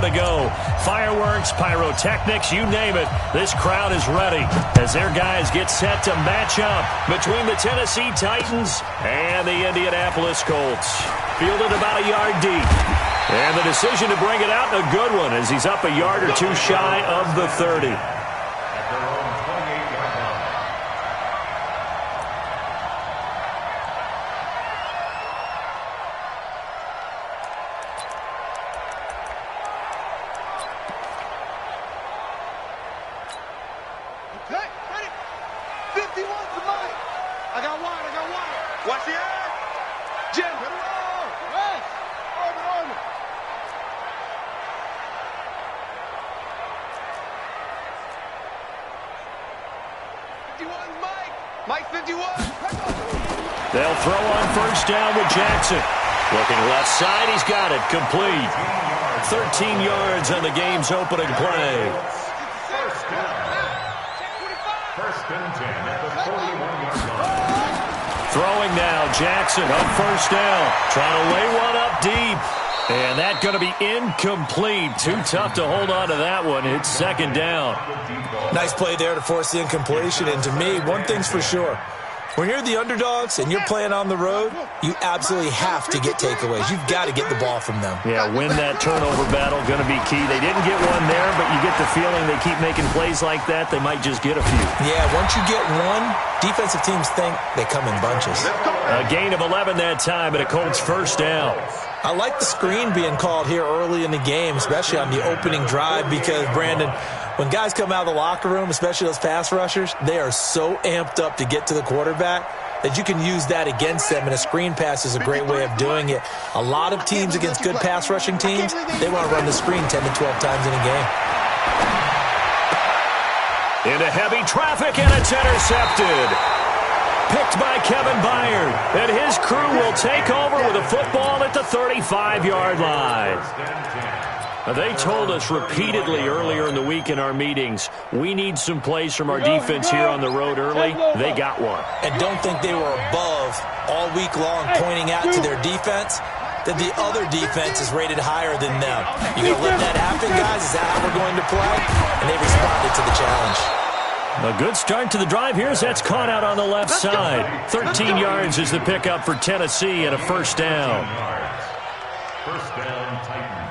to go. Fireworks, pyrotechnics, you name it. This crowd is ready as their guys get set to match up between the Tennessee Titans and the Indianapolis Colts. Fielded about a yard deep. And the decision to bring it out, a good one, as he's up a yard or two shy of the 30. They'll throw on first down with Jackson. Looking left side, he's got it. Complete. 13 yards on the game's opening play. First and 10 at the 41-yard line. Throwing now, Jackson on first down. Trying to lay one up deep. And that's going to be incomplete. Too tough to hold on to that one. It's second down. Nice play there to force the incompletion. And to me, one thing's for sure. When you're the underdogs and you're playing on the road, you absolutely have to get takeaways. You've got to get the ball from them. Yeah, win that turnover battle, going to be key. They didn't get one there, but you get the feeling they keep making plays like that, they might just get a few. Yeah, once you get one, defensive teams think they come in bunches. A gain of 11 that time, and a Colts first down. I like the screen being called here early in the game, especially on the opening drive, because, Brandon, when guys come out of the locker room, especially those pass rushers, they are so amped up to get to the quarterback that you can use that against them, and a screen pass is a great way of doing it. A lot of teams against good pass rushing teams, they want to run the screen 10 to 12 times in a game. Into heavy traffic, and it's intercepted. Picked by Kevin Byard, and his crew will take over with a football at the 35-yard line. They told us repeatedly earlier in the week in our meetings, we need some plays from our defense here on the road early. They got one. And don't think they were above all week long pointing out to their defense that the other defense is rated higher than them. You're going to let that happen, guys? Is that how we're going to play? And they responded to the challenge. A good start to the drive here as that's caught out on the left side. 13 yards is the pickup for Tennessee and a first down. First down, Titans.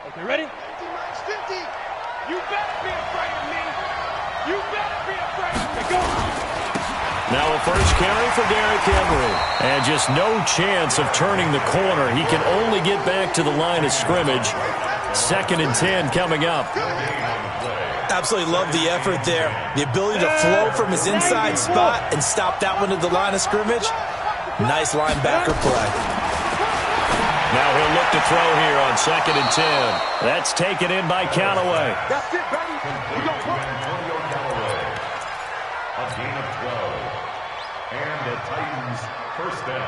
Okay, ready? 50. You better be afraid of me. You better be afraid of me. Go. Now a first carry for Derrick Henry. And just no chance of turning the corner. He can only get back to the line of scrimmage. 2nd and 10 coming up. Absolutely love the effort there. The ability to flow from his inside spot and stop that one at the line of scrimmage. Nice linebacker play. Now he'll look to throw here on 2nd and 10. That's taken in by Callaway. That's it, baby. We go. Antonio Callaway. A gain of 12. And the Titans first down.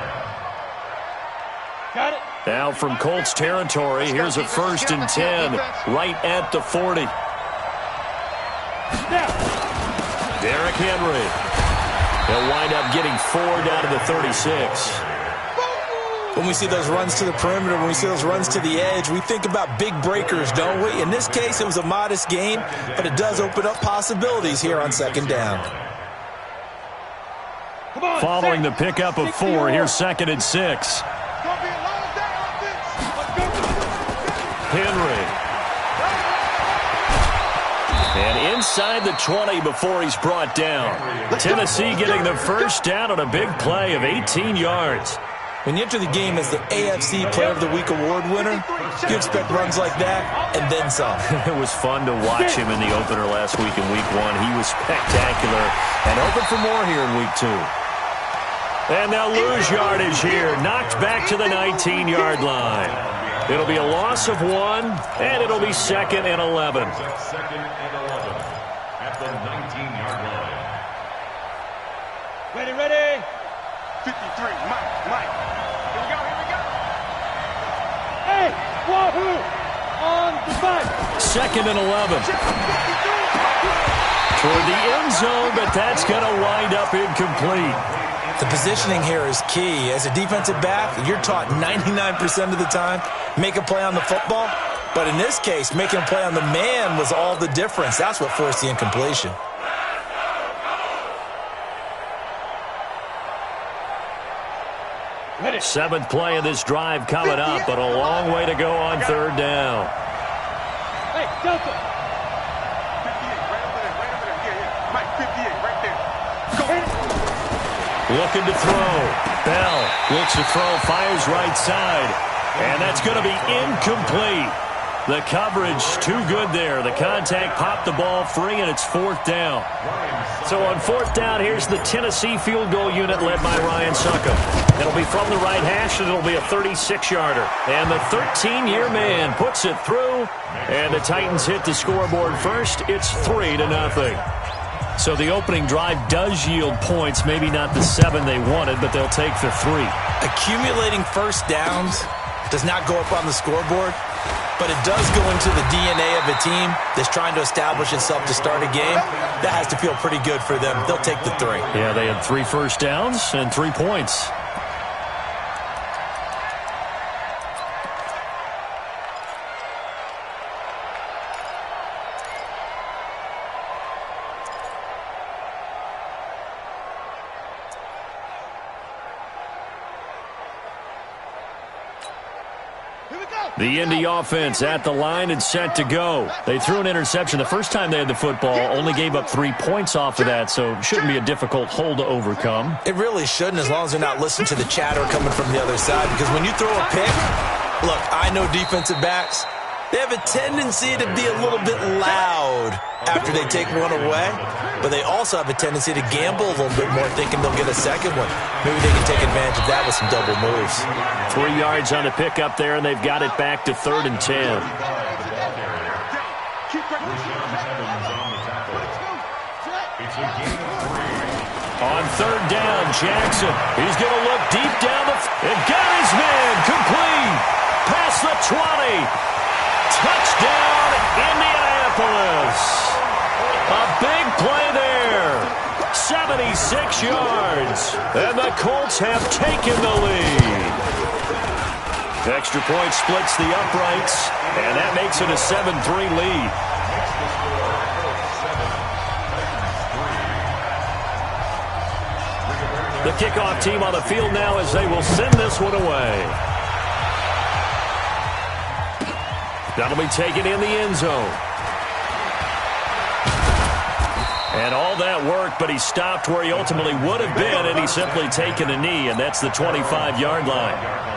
Got it. Now from Colts territory, here's a 1st and 10 right at the 40. Now. Derrick Henry. He'll wind up getting 4 down to the 36. When we see those runs to the perimeter, when we see those runs to the edge, we think about big breakers, don't we? In this case, it was a modest gain, but it does open up possibilities here on 2nd down. Following the pickup of 4, here's 2nd and 6. Henry. And inside the 20 before he's brought down. Tennessee getting the first down on a big play of 18 yards. When you enter the game as the AFC Player of the Week award winner, you expect runs like that and then some. It was fun to watch him in the opener last week in Week 1. He was spectacular and hoping for more here in Week 2. And they'll lose yardage here. Knocked back to the 19-yard line. It'll be a loss of 1, and it'll be 2nd and 11. 2nd and 11 at the 19-yard line. Ready. 53. Mike. Here we go. Hey. Wahoo! On the back. 2nd and 11. Toward the end zone, but that's going to wind up incomplete. The positioning here is key. As a defensive back, you're taught 99% of the time, make a play on the football. But in this case, making a play on the man was all the difference. That's what forced the incompletion. Ready. 7th play of this drive coming up, but a long way to go on 3rd down. Hey, Delta. 58, right over there. Yeah, yeah. Mike, 58, right there. Go. Looking to throw. Bell looks to throw, fires right side. And that's going to be incomplete. The coverage too good there. The contact popped the ball free, and it's 4th down. So on 4th down, here's the Tennessee field goal unit led by Ryan Succop. It'll be from the right hash, and it'll be a 36-yarder. And the 13-year man puts it through, and the Titans hit the scoreboard first. It's 3-0. So the opening drive does yield points, maybe not the 7 they wanted, but they'll take the 3. Accumulating first downs does not go up on the scoreboard, but it does go into the DNA of a team that's trying to establish itself to start a game. That has to feel pretty good for them. They'll take the 3. Yeah, they had 3 first downs and 3 points. The Indy offense at the line and set to go. They threw an interception the first time they had the football, only gave up 3 points off of that, so it shouldn't be a difficult hole to overcome. It really shouldn't, as long as they're not listening to the chatter coming from the other side, because when you throw a pick, look, I know defensive backs, they have a tendency to be a little bit loud after they take one away, but they also have a tendency to gamble a little bit more, thinking they'll get a second one. Maybe they can take advantage of that with some double moves. 3 yards on the pickup there, and they've got it back to 3rd and 10. On 3rd down, Jackson. He's going to look deep down and got his man complete. Past the 20. Touchdown, Indianapolis. A big play there. 76 yards. And the Colts have taken the lead. Extra point splits the uprights, and that makes it a 7-3 lead. The kickoff team on the field now as they will send this one away. That'll be taken in the end zone. And all that work, but he stopped where he ultimately would have been, and he's simply taken a knee, and that's the 25-yard line.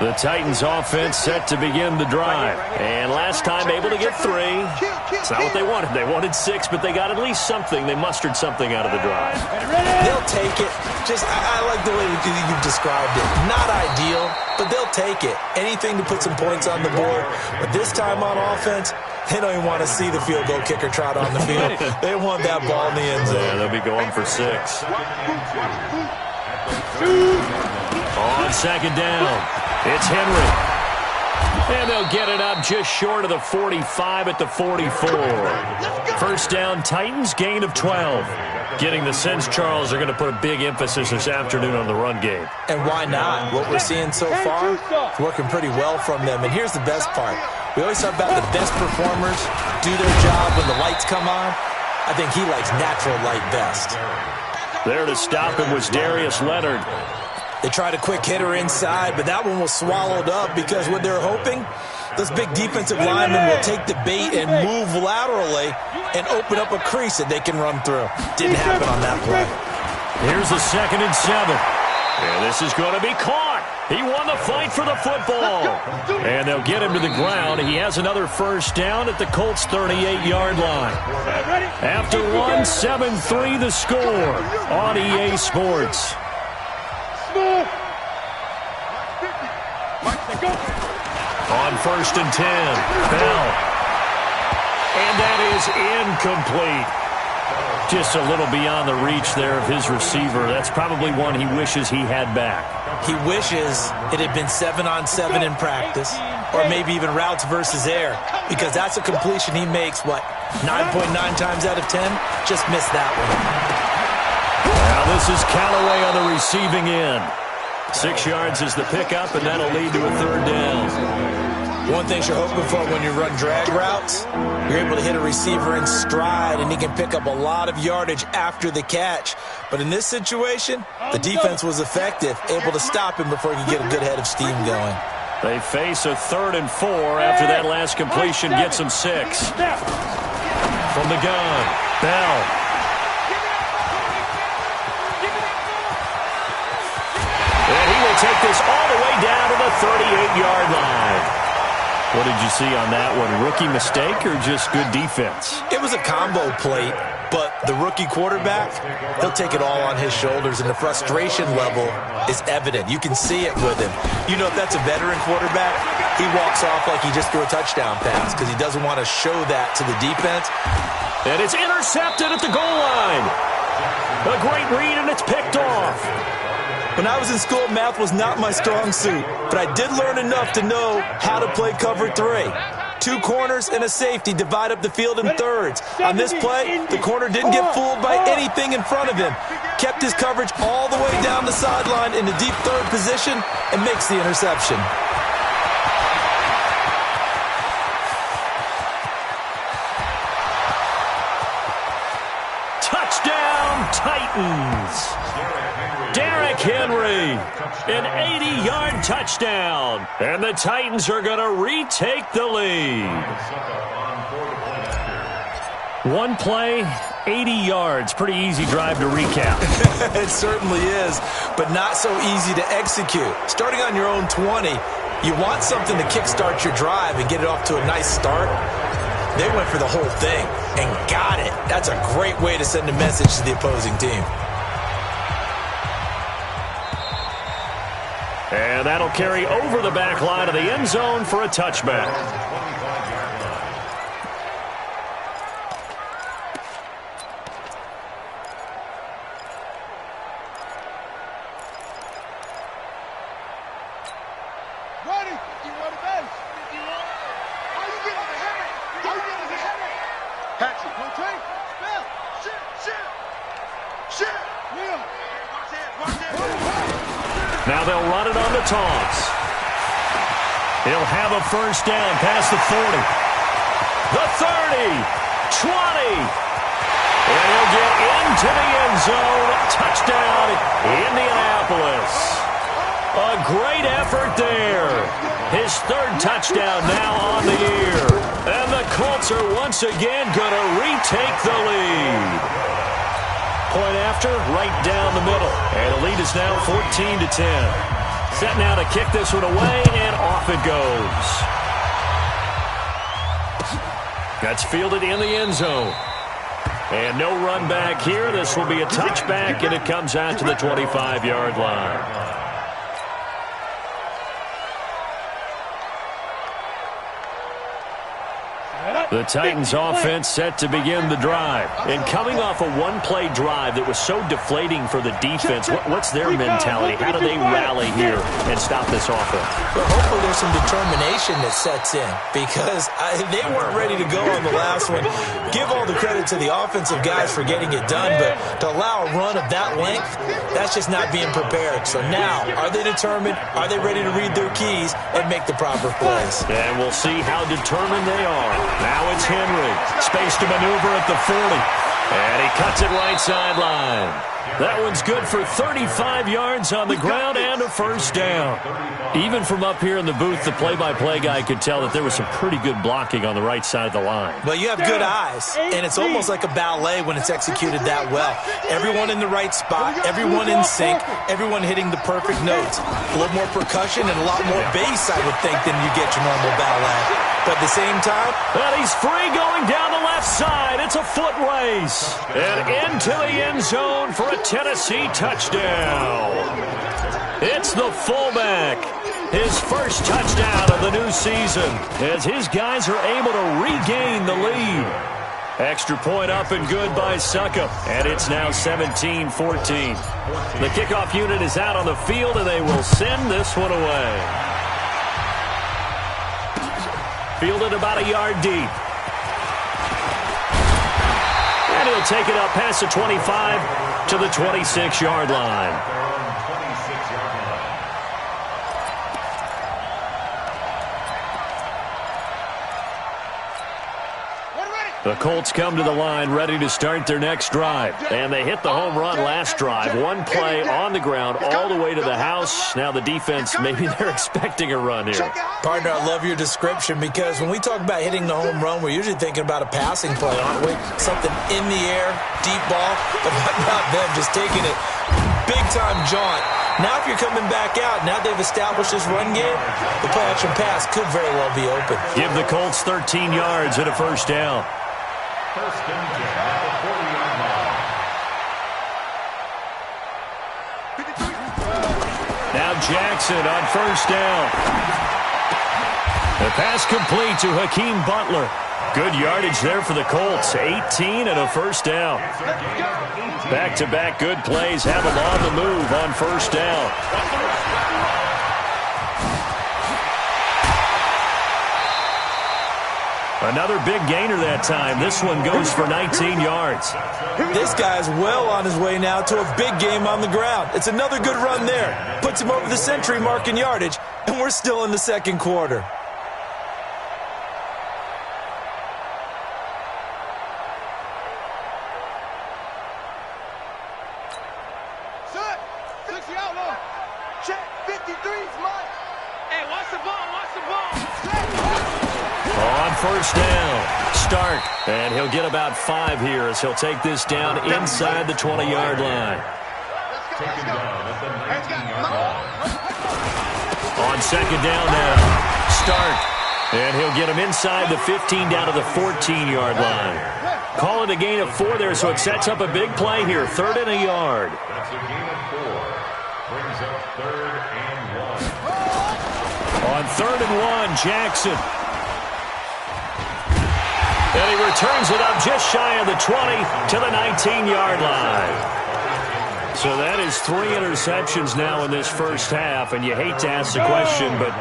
The Titans offense set to begin the drive. And last time able to get 3. It's not what they wanted. They wanted 6, but they got at least something. They mustered something out of the drive. They'll take it. I like the way you've described it. Not ideal, but they'll take it. Anything to put some points on the board. But this time on offense, they don't even want to see the field goal kicker trot on the field. They want that ball in the end zone. Yeah, they'll be going for 6. On 2nd down, it's Henry. And they'll get it up just short of the 45 at the 44. First down, Titans, gain of 12. Getting the sense, Charles, are going to put a big emphasis this afternoon on the run game. And why not? What we're seeing so far is working pretty well from them. And here's the best part. We always talk about the best performers do their job when the lights come on. I think he likes natural light best. There to stop him was Darius Leonard. They tried a quick hitter inside, but that one was swallowed up because what they're hoping, those big defensive linemen will take the bait and move laterally and open up a crease that they can run through. Didn't happen on that play. Here's a 2nd and 7. And this is going to be caught. He won the fight for the football. And they'll get him to the ground. He has another first down at the Colts' 38-yard line. After one, 7-3 the score on EA Sports. On 1st and 10, Bell. And that is incomplete. Just a little beyond the reach there of his receiver. That's probably one he wishes he had back. He wishes it had been 7-on-7 in practice, or maybe even routes versus air, because that's a completion he makes, 9.9 times out of 10? Just missed that one. Now this is Callaway on the receiving end. 6 yards is the pickup, and that'll lead to a 3rd down. One thing you're hoping for when you run drag routes, you're able to hit a receiver in stride, and he can pick up a lot of yardage after the catch. But in this situation, the defense was effective, able to stop him before he could get a good head of steam going. They face a 3rd and 4 after that last completion gets them 6. From the gun, Bell. And he will take this all the way down to the 38-yard line. What did you see on that one? Rookie mistake or just good defense? It was a combo plate, but the rookie quarterback, he'll take it all on his shoulders, and the frustration level is evident. You can see it with him. You know, if that's a veteran quarterback, he walks off like he just threw a touchdown pass because he doesn't want to show that to the defense. And it's intercepted at the goal line. A great read, and it's picked off. When I was in school, math was not my strong suit, but I did learn enough to know how to play cover 3. 2 corners and a safety divide up the field in thirds. On this play, the corner didn't get fooled by anything in front of him. Kept his coverage all the way down the sideline in the deep 3rd position and makes the interception. Touchdown, Titans. Derrick Henry, an 80-yard touchdown. And the Titans are going to retake the lead. 1 play, 80 yards. Pretty easy drive to recap. It certainly is, but not so easy to execute. Starting on your own 20, you want something to kickstart your drive and get it off to a nice start. They went for the whole thing and got it. That's a great way to send a message to the opposing team. And that'll carry over the back line of the end zone for a touchback. Ready? You want to base? How you getting the header? How you getting the header? Patrick, rotate. Spell. Shit. Will. Now they'll run it on the toss. He'll have a 1st down past the 40. The 30. 20. And he'll get into the end zone. Touchdown, Indianapolis. A great effort there. His 3rd touchdown now on the year. And the Colts are once again going to retake the lead. Point after, right down the middle. And the lead is now 14-10. Set now to kick this one away, and off it goes. That's fielded in the end zone. And no run back here. This will be a touchback, and it comes out to the 25-yard line. The Titans offense set to begin the drive. And coming off a 1-play drive that was so deflating for the defense, what's their mentality? How do they rally here and stop this offense? Well, hopefully there's some determination that sets in because they weren't ready to go on the last one. Give all the credit to the offensive guys for getting it done, but to allow a run of that length, that's just not being prepared. So now, are they determined? Are they ready to read their keys and make the proper plays? And we'll see how determined they are. Now it's Henry. Space to maneuver at the 40. And he cuts it right sideline. That one's good for 35 yards on the ground and a 1st down. Even from up here in the booth, the play-by-play guy could tell that there was some pretty good blocking on the right side of the line. Well, you have good eyes, and it's almost like a ballet when it's executed that well. Everyone in the right spot, everyone in sync, everyone hitting the perfect notes. A little more percussion and a lot more bass, I would think, than you get your normal ballet. But at the same time, well, he's free going down the left side. It's a foot race. And into the end zone for a Tennessee touchdown. It's the fullback. His 1st touchdown of the new season as his guys are able to regain the lead. Extra point up and good by Succop. And it's now 17-14. The kickoff unit is out on the field, and they will send this one away. Fielded about a yard deep. And he'll take it up past the 25 to the 26-yard line. The Colts come to the line ready to start their next drive. And they hit the home run last drive. One play on the ground all the way to the house. Now the defense, maybe they're expecting a run here. Partner, I love your description because when we talk about hitting the home run, we're usually thinking about a passing play, aren't we? Something in the air, deep ball. But what about them just taking it big-time jaunt? Now if you're coming back out, now they've established this run game, the play-action pass could very well be open. Give the Colts 13 yards and a first down. First and 10 at the 40-yard line. Now Jackson on first down. The pass complete to Hakeem Butler. Good yardage there for the Colts. 18 and a first down. Back-to-back good plays have them on the move on first down. Another big gainer that time. This one goes for 19 yards. This guy's well on his way now to a big game on the ground. It's another good run there. Puts him over the century mark in yardage, and we're still in the second quarter. Son, 60 outlaw. Check, 53's mine. Hey, watch the ball, watch the ball. On first down, Stark, and he'll get about 5 here as he'll take this down inside the 20-yard line. Taken down at the 19-yard line. On second down now, Stark, and he'll get him inside the 15 down to the 14-yard line. Call it a gain of 4 there, so it sets up a big play here, 3rd and a yard. That's a gain of 4. Brings up 3rd and 1. On 3rd and 1, Jackson. And he returns it up just shy of the 20 to the 19-yard line. So that is 3 interceptions now in this first half, and you hate to ask the question, but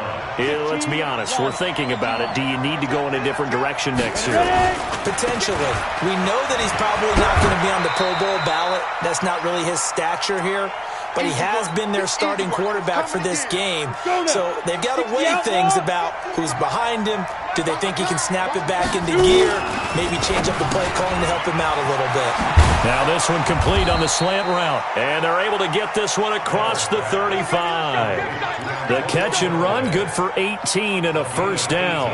let's be honest, we're thinking about it. Do you need to go in a different direction next year? Potentially. We know that he's probably not going to be on the Pro Bowl ballot. That's not really his stature here. But he has been their starting quarterback for this game. So they've got to weigh things about who's behind him. Do they think he can snap it back into gear? Maybe change up the play calling to help him out a little bit. Now this one complete on the slant route. And they're able to get this one across the 35. The catch and run, good for 18 and a first down.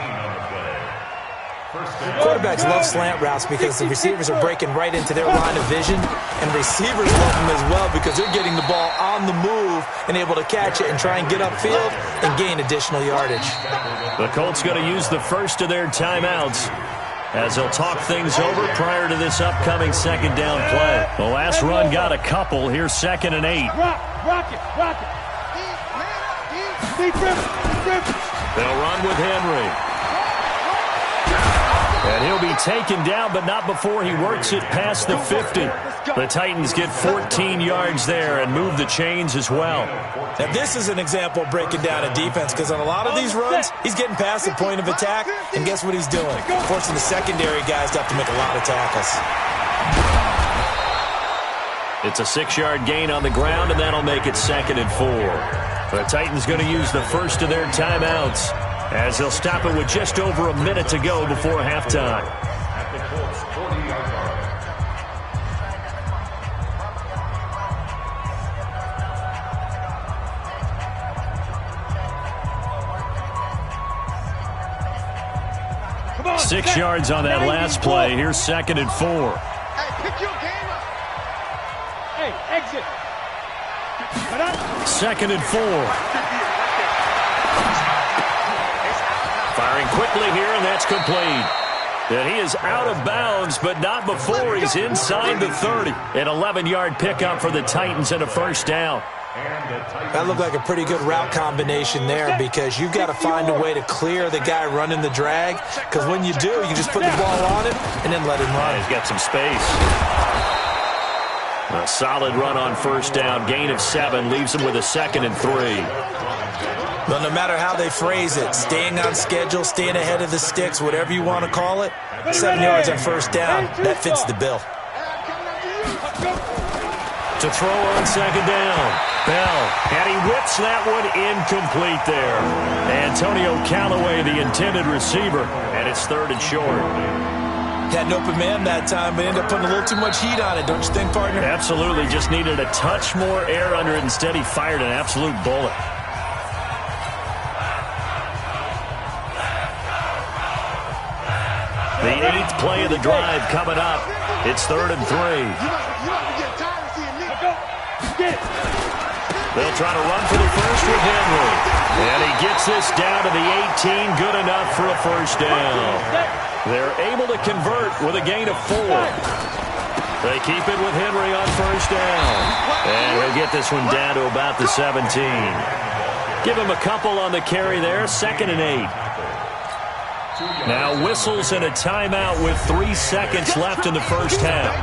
Quarterbacks love slant routes because the receivers are breaking right into their line of vision, and receivers love them as well because they're getting the ball on the move and able to catch it and try and get upfield and gain additional yardage. The Colts going to use the first of their timeouts as they'll talk things over prior to this upcoming second down play. The last run got a couple. Here's 2nd and 8. Rock it. They'll run with Henry. And he'll be taken down, but not before he works it past the 50. The Titans get 14 yards there and move the chains as well. Now, this is an example of breaking down a defense because on a lot of these runs, he's getting past the point of attack, and guess what he's doing? Forcing the secondary guys to have to make a lot of tackles. It's a 6-yard gain on the ground, and that'll make it 2nd and 4. The Titans going to use the first of their timeouts as they'll stop it with just over a minute to go before halftime. At the Colts 40-yard line. Come on, 6 yards on that last play. Here's 2nd and 4. Hey, pick your game up. Hey, exit. 2nd and 4. Firing quickly here, and that's complete. And he is out of bounds, but not before he's inside the 30. An 11-yard pickup for the Titans and a first down. That looked like a pretty good route combination there because you've got to find a way to clear the guy running the drag, because when you do, you just put the ball on him and then let him run. He's got some space. A solid run on first down. Gain of 7 leaves him with a 2nd and 3. Well, no matter how they phrase it, staying on schedule, staying ahead of the sticks, whatever you want to call it, 7 yards on first down, that fits the bill. To throw on 2nd down. Bell, and he whips that one incomplete there. Antonio Callaway, the intended receiver, and it's 3rd and short. Had an open man that time, but ended up putting a little too much heat on it, don't you think, partner? Absolutely, just needed a touch more air under it. Instead, he fired an absolute bullet. The 8th play of the drive coming up. It's 3rd and 3. They'll try to run for the first with Henry. And he gets this down to the 18. Good enough for a first down. They're able to convert with a gain of 4. They keep it with Henry on first down. And he'll get this one down to about the 17. Give him a couple on the carry there. 2nd and 8. Now whistles and a timeout with 3 seconds left in the first half.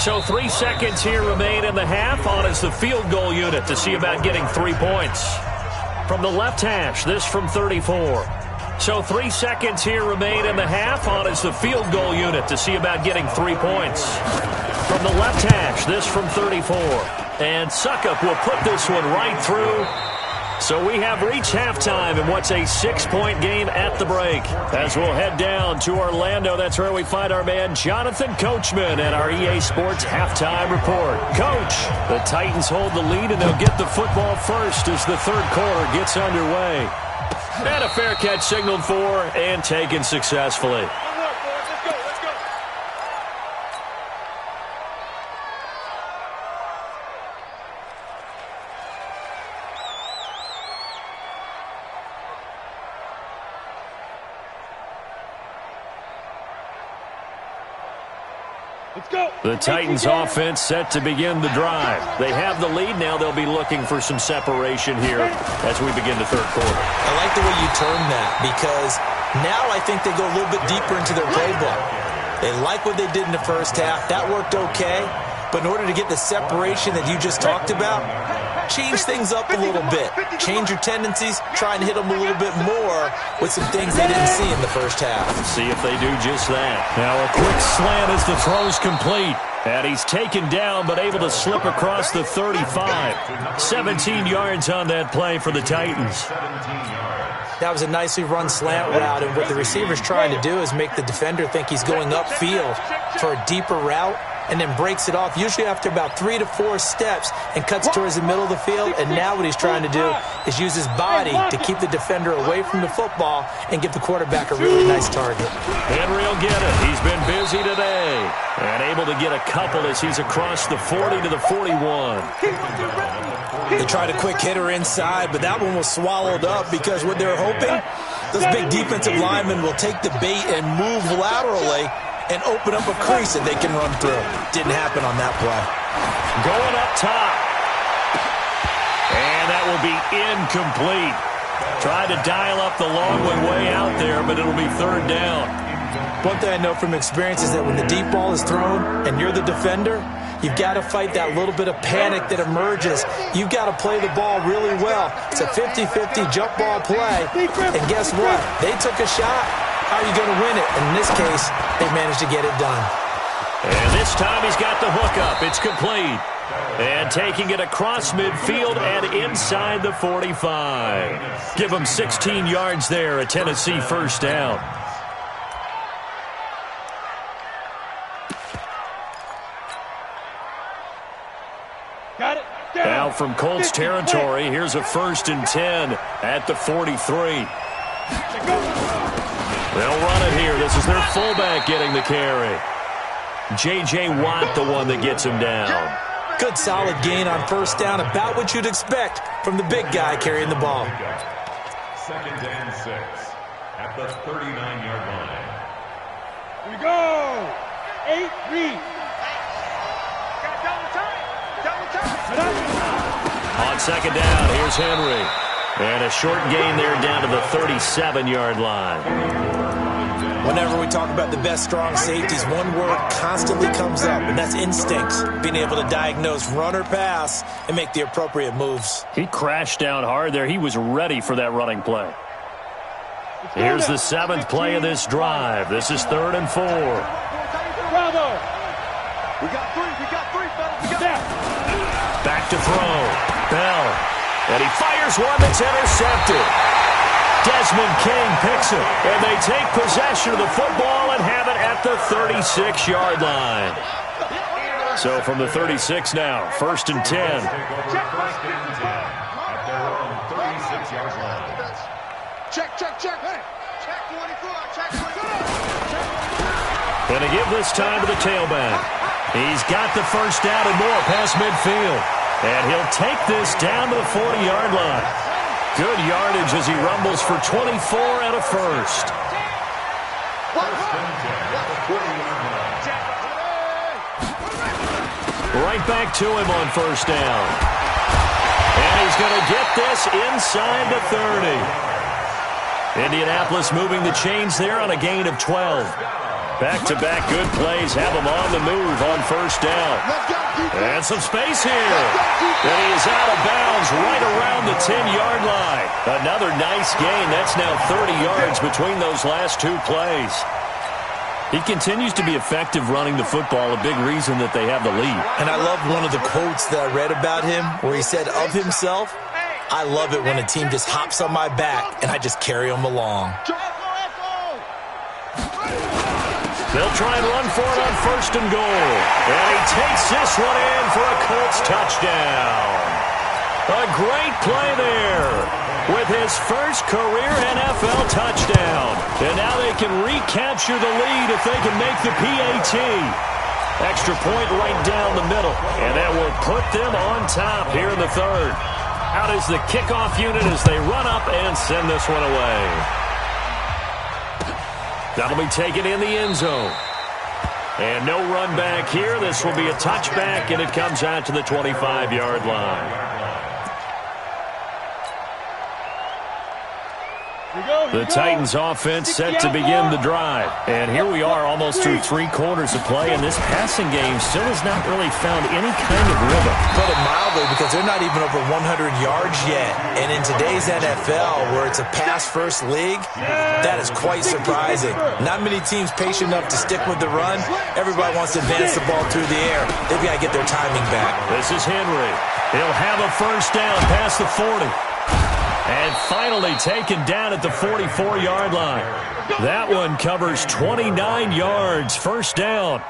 So 3 seconds here remain in the half. On is the field goal unit to see about getting 3 points. From the left hash, this from 34. So 3 seconds here remain in the half. On is the field goal unit to see about getting 3 points. From the left hash, this from 34. And Suckup will put this one right through. So we have reached halftime in what's a 6-point game at the break. As we'll head down to Orlando, that's where we find our man Jonathan Coachman at our EA Sports Halftime Report. Coach, the Titans hold the lead and they'll get the football first as the 3rd quarter gets underway. And a fair catch signaled for and taken successfully. The Titans offense set to begin the drive. They have the lead now. They'll be looking for some separation here as we begin the 3rd quarter. I like the way you term that because now I think they go a little bit deeper into their playbook. They like what they did in the first half. That worked okay. But in order to get the separation that you just talked about, change things up a little bit. Change your tendencies. Try and hit them a little bit more with some things they didn't see in the first half. See if they do just that. Now a quick slant as the throw's complete. And he's taken down but able to slip across the 35. 17 yards on that play for the Titans. That was a nicely run slant route, and what the receiver's trying to do is make the defender think he's going upfield for a deeper route, and then breaks it off, usually after about 3 to 4 steps, and cuts towards the middle of the field. And now what he's trying to do is use his body to keep the defender away from the football and give the quarterback a really nice target. Henry will get it. He's been busy today and able to get a couple as he's across the 40 to the 41. They tried a quick hitter inside, but that one was swallowed up because what they're hoping, those big defensive linemen will take the bait and move laterally and open up a crease that they can run through. Didn't happen on that play. Going up top. And that will be incomplete. Tried to dial up the long one way out there, but it'll be 3rd down. One thing I know from experience is that when the deep ball is thrown and you're the defender, you've got to fight that little bit of panic that emerges. You've got to play the ball really well. It's a 50-50 jump ball play. And guess what? They took a shot. How are you going to win it? And in this case, they managed to get it done. And this time he's got the hook up. It's complete. And taking it across midfield and inside the 45. Give him 16 yards there, a Tennessee first down. Got it. Now from Colts territory, here's a 1st and 10 at the 43. They'll run it here. This is their fullback getting the carry. J.J. Watt, the one that gets him down. Good solid gain on first down, about what you'd expect from the big guy carrying the ball. 2nd and 6 at the 39-yard line. Here we go. 8-3. On second down, here's Henry. And a short gain there down to the 37-yard line. Whenever we talk about the best strong safeties, one word constantly comes up, and that's instincts. Being able to diagnose run or pass and make the appropriate moves. He crashed down hard there. He was ready for that running play. Here's the 7th play of this drive. This is 3rd and 4. Bravo. We got three, fellas. We got that. Back to throw. Bell. And he fires one that's intercepted. Desmond King picks it. And they take possession of the football and have it at the 36-yard line. So from the 36 now, 1st and 10. At their own 36-yard line. Check. Hey. Check 24. Check 24. And to give this time to the tailback. He's got the first down and more past midfield. And he'll take this down to the 40-yard line. Good yardage as he rumbles for 24 and a first. Right back to him on first down. And he's going to get this inside the 30. Indianapolis moving the chains there on a gain of 12. Back-to-back good plays have him on the move on first down. And some space here. And he is out of bounds right around the 10-yard line. Another nice gain. That's now 30 yards between those last two plays. He continues to be effective running the football, a big reason that they have the lead. And I love one of the quotes that I read about him where he said of himself, "I love it when a team just hops on my back and I just carry them along." They'll try and run for it on 1st and goal. And he takes this one in for a Colts touchdown. A great play there with his first career NFL touchdown. And now they can recapture the lead if they can make the PAT. Extra point right down the middle. And that will put them on top here in the 3rd. Out is the kickoff unit as they run up and send this one away. That'll be taken in the end zone. And no run back here. This will be a touchback, and it comes out to the 25-yard line. The Titans offense set to begin the drive. And here we are almost through 3 quarters of play, and this passing game still has not really found any kind of rhythm. Put it mildly, because they're not even over 100 yards yet. And in today's NFL, where it's a pass-first league, that is quite surprising. Not many teams patient enough to stick with the run. Everybody wants to advance the ball through the air. They've got to get their timing back. This is Henry. He'll have a first down past the 40. And finally taken down at the 44-yard line. That one covers 29 yards. First down.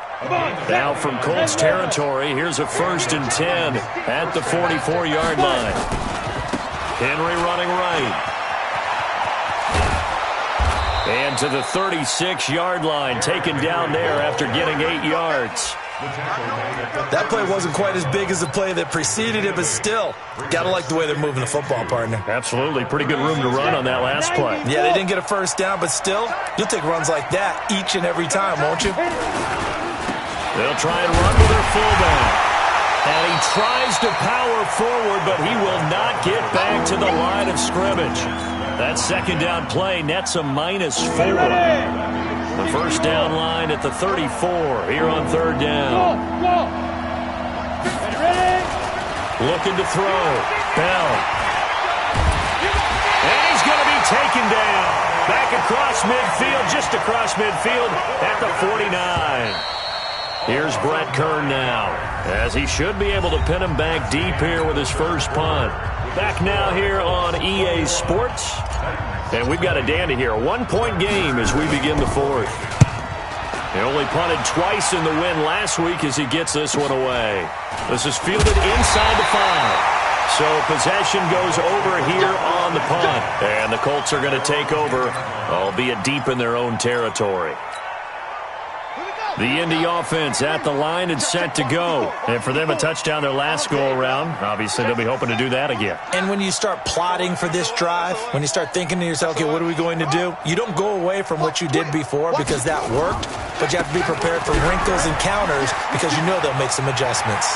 Now from Colts territory, here's a 1st and 10 at the 44-yard line. Henry running right. And to the 36-yard line, taken down there after getting 8 yards. That play wasn't quite as big as the play that preceded it, but still, gotta like the way they're moving the football, partner. Absolutely. Pretty good room to run on that last play. Yeah, they didn't get a first down, but still, you'll take runs like that each and every time, won't you? They'll try and run with their fullback. And he tries to power forward, but he will not get back to the line of scrimmage. That second down play nets a -4. The first down line at the 34 here on 3rd down. Looking to throw. Bell. And he's going to be taken down. Back across midfield, just across midfield at the 49. Here's Brett Kern now, as he should be able to pin him back deep here with his first punt. Back now here on EA Sports. And we've got a dandy here. A 1-point game as we begin the 4th. He only punted twice in the win last week as he gets this one away. This is fielded inside the 5. So possession goes over here on the punt. And the Colts are going to take over, albeit deep in their own territory. The Indy offense at the line and set to go. And for them, a touchdown their last go-around. Obviously, they'll be hoping to do that again. And when you start plotting for this drive, when you start thinking to yourself, okay, what are we going to do? You don't go away from what you did before because that worked. but you have to be prepared for wrinkles and counters because you know they'll make some adjustments.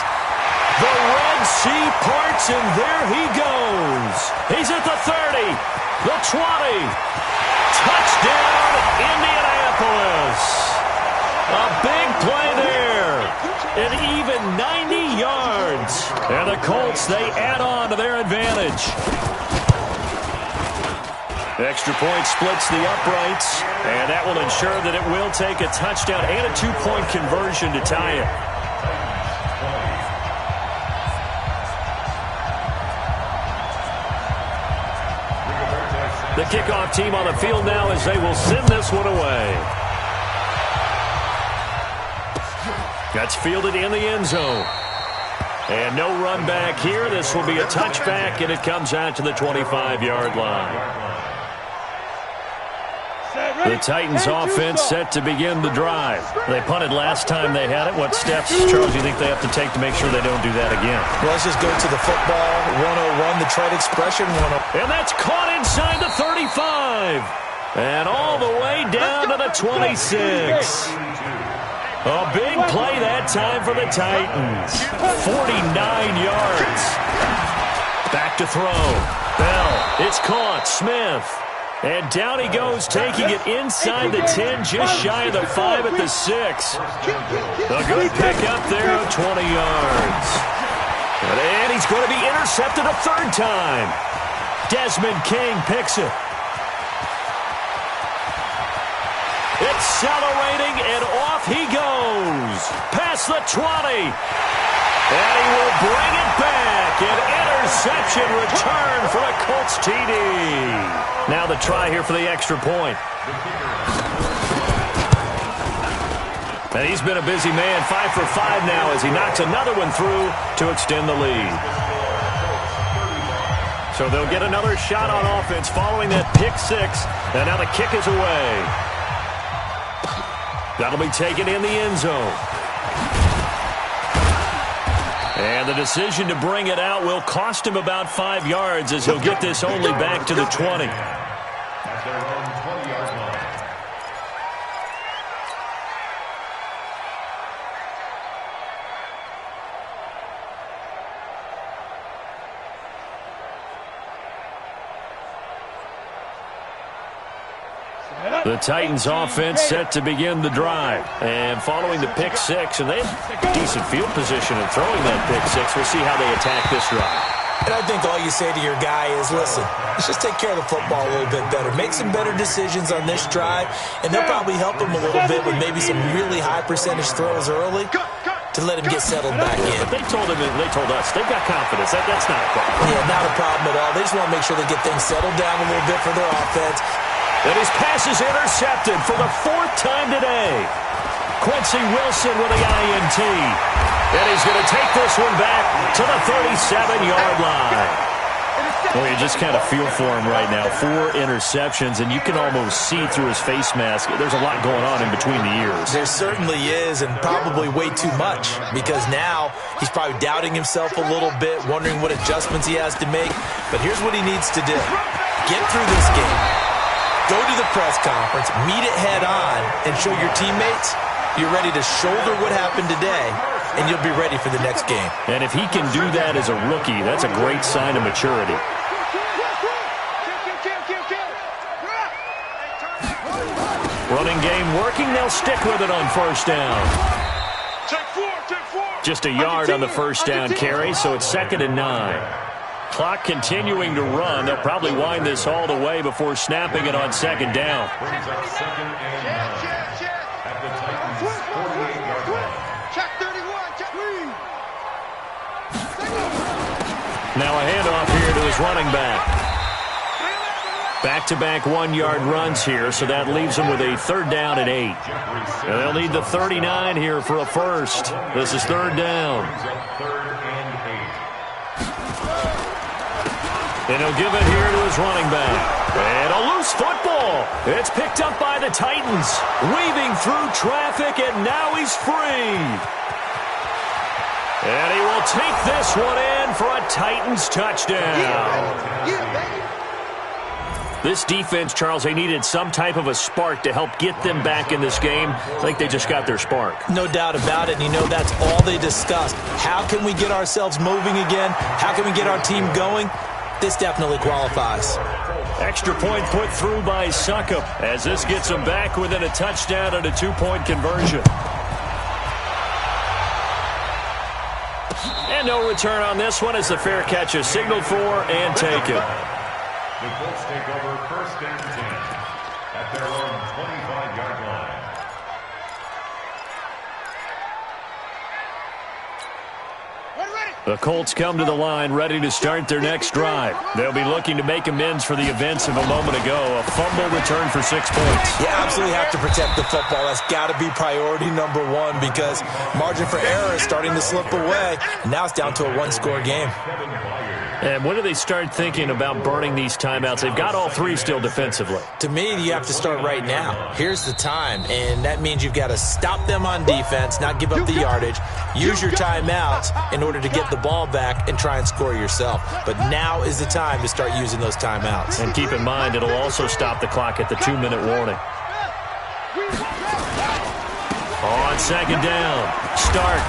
The Red Sea parts, and there he goes. He's at the 30, the 20. Touchdown, Indianapolis. A big play there. An even 90 yards. And the Colts, they add on to their advantage. Extra point splits the uprights, and that will ensure that it will take a touchdown and a 2-point conversion to tie it. The kickoff team on the field now as they will send this one away. That's fielded in the end zone. And no run back here. This will be a touchback, and it comes out to the 25-yard line. The Titans offense set to begin the drive. They punted last time they had it. What steps, Charles, do you think they have to take to make sure they don't do that again? Well, let's just go to the football 101, the trade expression 101. And that's caught inside the 35. And all the way down to the 26. A big play that time for the Titans. 49 yards. Back to throw. Bell. It's caught. Smith. And down he goes, taking it inside the 10, just shy of the 5 at the 6. A good pick up there of 20 yards. And he's going to be intercepted a third time. Desmond King picks it. Accelerating, and off he goes. Past the 20. And he will bring it back. An interception return for a Colts TD. Now the try here for the extra point. And he's been a busy man, 5 for 5 now as he knocks another one through to extend the lead. So they'll get another shot on offense following that pick 6. And now the kick is away. That'll be taken in the end zone. And the decision to bring it out will cost him about 5 yards as he'll get this only back to the 20. At their own 20-yard line. The Titans offense set to begin the drive. And following the pick 6, and they have decent field position in throwing that pick 6. We'll see how they attack this drive. And I think all you say to your guy is, listen, let's just take care of the football a little bit better. Make some better decisions on this drive, and they'll probably help him a little bit with maybe some really high percentage throws early to let him get settled back in. But they told us, they've got confidence. That's not a problem. Yeah, not a problem at all. They just want to make sure they get things settled down a little bit for their offense. And his pass is intercepted for the 4th time today. Quincy Wilson with the INT. And he's going to take this one back to the 37-yard line. Well, you just kind of feel for him right now. 4 interceptions, and you can almost see through his face mask. There's a lot going on in between the ears. There certainly is, and probably way too much, because now he's probably doubting himself a little bit, wondering what adjustments he has to make. But here's what he needs to do. Get through this game. Go to the press conference, meet it head on, and show your teammates you're ready to shoulder what happened today, and you'll be ready for the next game. And if he can do that as a rookie, that's a great sign of maturity. Running game working. They'll stick with it on first down. Just a yard on the first down carry, so it's 2nd and 9. Clock continuing to run. They'll probably wind this all the way before snapping it on 2nd down. Brings up 2nd and 9 at the Titans' 48-yard line. Check 31, check 3. Now a handoff here to his running back. Back-to-back 1-yard runs here, so that leaves them with a 3rd down and 8. And they'll need the 39 here for a first. This is 3rd down. Brings up 3rd and 8. And he'll give it here to his running back. And a loose football. It's picked up by the Titans. Weaving through traffic, and now he's free. And he will take this one in for a Titans touchdown. This defense, Charles, they needed some type of a spark to help get them back in this game. I think they just got their spark. No doubt about it. And, you know, that's all they discussed. How can we get ourselves moving again? How can we get our team going? This definitely qualifies. Extra point put through by Succop as this gets them back within a touchdown and a 2-point conversion. And no return on this one as the fair catch is signaled for and taken. The Colts take over 1st and 10 at their own 25-yard line. The Colts come to the line ready to start their next drive. They'll be looking to make amends for the events of a moment ago. A fumble return for 6 points. You absolutely have to protect the football. That's got to be priority number one because margin for error is starting to slip away. And now it's down to a one-score game. And when do they start thinking about burning these timeouts? They've got all three still defensively. To me, you have to start right now. Here's the time, and that means you've got to stop them on defense, not give up the yardage, use your timeouts in order to get the ball back and try and score yourself. But now is the time to start using those timeouts. And keep in mind, it'll also stop the clock at the 2-minute warning. On 2nd down, Stark.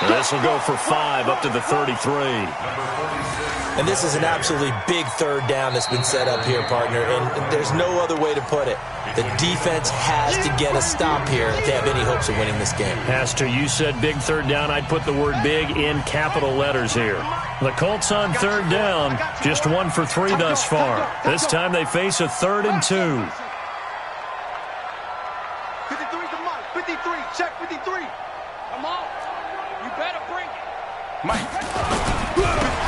This will go for 5 up to the 33. And this is an absolutely big 3rd down that's been set up here, partner, and there's no other way to put it. The defense has to get a stop here if they have any hopes of winning this game. Pastor, you said big 3rd down. I'd put the word big in capital letters here. The Colts on 3rd down, just 1 for 3 thus far. This time they face a 3rd and 2. 53 to Mike. 53. Check 53. Come on. You better bring it. Mike.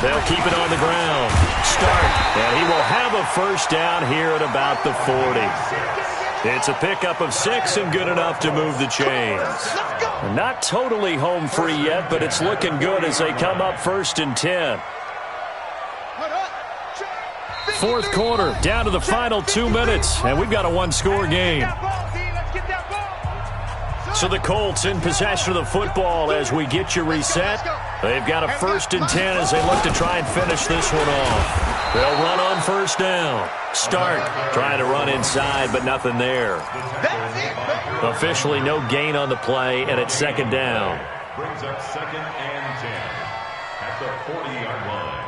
They'll keep it on the ground. Stark. And he will have a 1st down here at about the 40. It's a pickup of 6 and good enough to move the chains. Not totally home free yet, but it's looking good as they come up 1st and 10. 4th quarter, down to the final 2 minutes, and we've got a 1-score game. So the Colts in possession of the football as we get you reset. They've got a 1st and 10 as they look to try and finish this one off. They'll run on 1st down. Stark trying to run inside, but nothing there. Officially no gain on the play, and it's 2nd down. Brings up 2nd and 10 at the 40-yard line.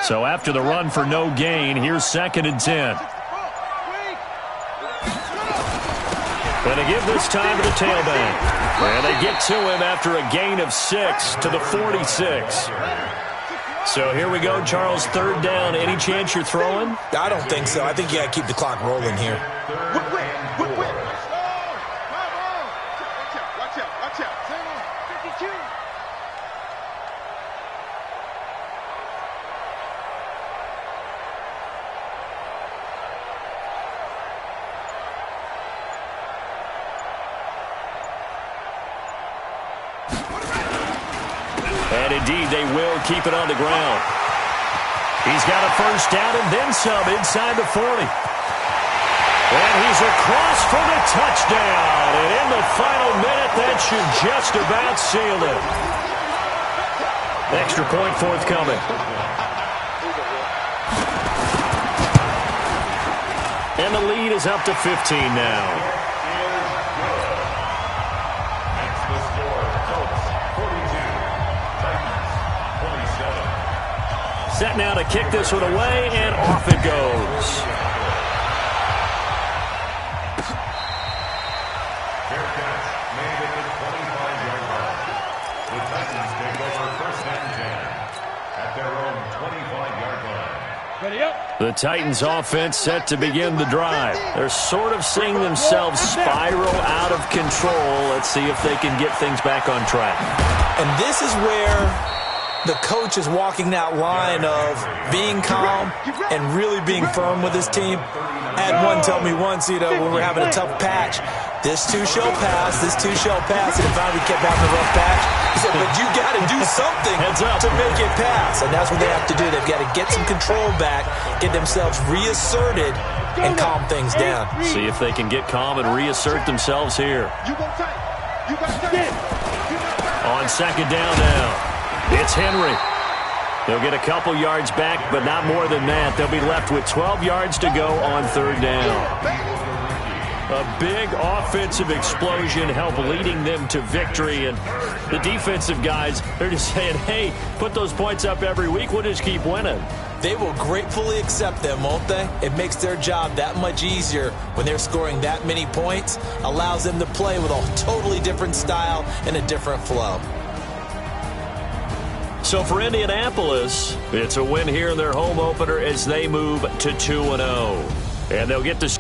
So after the run for no gain, here's 2nd and 10. And they give this time to the tailback. And they get to him after a gain of 6 to the 46. So here we go, Charles, 3rd down. Any chance you're throwing? I don't think so. I think you got to keep the clock rolling here. Watch out. 52. And indeed, they will keep it on the ground. He's got a 1st down and then some inside the 40. And he's across for the touchdown. And in the final minute, that should just about seal it. Extra point forthcoming. And the lead is up to 15 now. Set now to kick this one away, and off it goes. Bearcats made it the 25-yard line. The Titans take over 1st and 10 at their own 25-yard line. Ready up. The Titans offense set to begin the drive. They're sort of seeing themselves spiral out of control. Let's see if they can get things back on track. And this is where the coach is walking that line of being calm and really being firm with his team. I had one tell me once, when we're having a tough patch, This too shall pass. This too shall pass. And finally kept having a rough patch. He said, but you got to do something to make it pass. And that's what they have to do. They've got to get some control back, get themselves reasserted, and calm things down. See if they can get calm and reassert themselves here. On second down now, it's Henry. They'll get a couple yards back, but not more than that. They'll be left with 12 yards to go on third down. A big offensive explosion helped leading them to victory. And the defensive guys, they're just saying, hey, put those points up every week. We'll just keep winning. They will gratefully accept them, won't they? It makes their job that much easier when they're scoring that many points. Allows them to play with a totally different style and a different flow. So for Indianapolis, it's a win here in their home opener as they move to 2-0. And they'll get this.